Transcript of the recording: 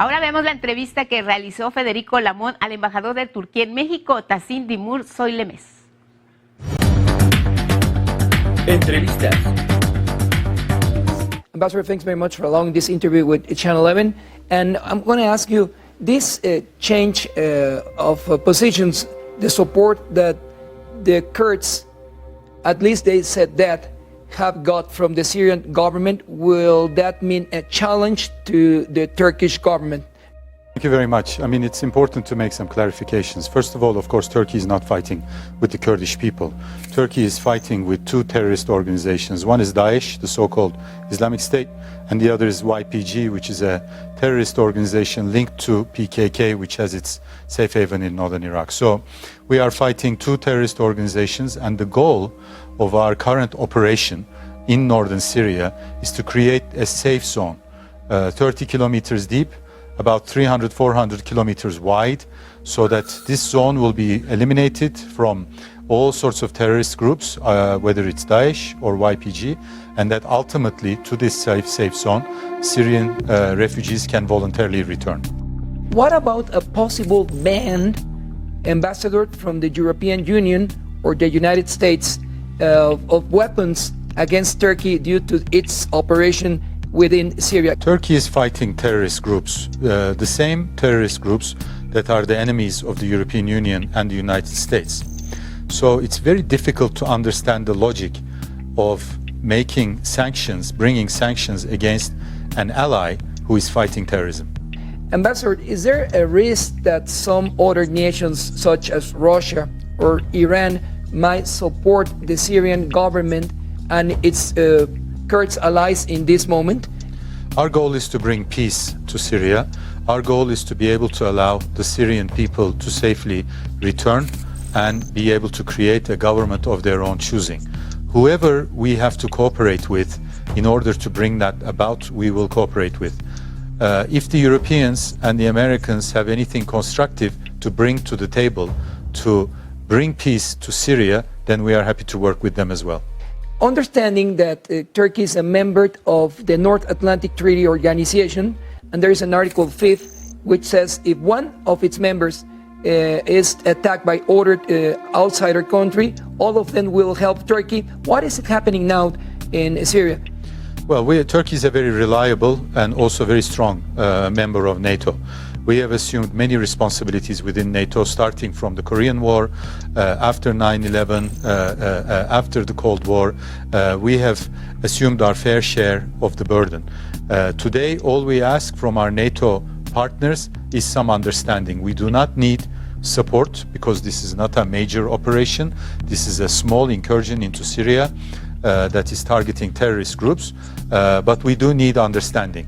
Ahora vemos la entrevista que realizó Federico Lamón al embajador de Turquía en México, Tahsin Timur Söylemez. Entrevista. Ambassador, thanks very much for allowing this interview with Channel 11. And I'm going to ask you, this change of positions, the support that the Kurds, at least they said that, have got from the Syrian government, will that mean a challenge to the Turkish government? Thank you very much. I mean, it's important to make some clarifications. First of all, of course, Turkey is not fighting with the Kurdish people. Turkey is fighting with two terrorist organizations. One is Daesh, the so-called Islamic State, and the other is YPG, which is a terrorist organization linked to PKK, which has its safe haven in northern Iraq. So we are fighting two terrorist organizations, and the goal of our current operation in northern Syria is to create a safe zone, 30 kilometers deep, about 300-400 kilometers wide, so that this zone will be eliminated from all sorts of terrorist groups, whether it's Daesh or YPG, and that ultimately to this safe zone, Syrian refugees can voluntarily return. What about a possible ban, Ambassador, from the European Union or the United States of weapons against Turkey due to its operation within Syria? Turkey is fighting terrorist groups, the same terrorist groups that are the enemies of the European Union and the United States. So it's very difficult to understand the logic of making sanctions, bringing sanctions against an ally who is fighting terrorism. Ambassador, is there a risk that some other nations such as Russia or Iran might support the Syrian government and its Kurds allies in this moment? Our goal is to bring peace to Syria. Our goal is to be able to allow the Syrian people to safely return and be able to create a government of their own choosing. Whoever we have to cooperate with in order to bring that about, we will cooperate with. If the Europeans and the Americans have anything constructive to bring to the table to bring peace to Syria, then we are happy to work with them as well. Understanding that Turkey is a member of the North Atlantic Treaty Organization, and there is an Article 5 which says if one of its members is attacked by other outsider country, all of them will help Turkey. What is happening now in Syria? Well, Turkey is a very reliable and also very strong member of NATO. We have assumed many responsibilities within NATO, starting from the Korean War, after 9/11, after the Cold War. We have assumed our fair share of the burden. Today, all we ask from our NATO partners is some understanding. We do not need support because this is not a major operation. This is a small incursion into Syria that is targeting terrorist groups, but we do need understanding.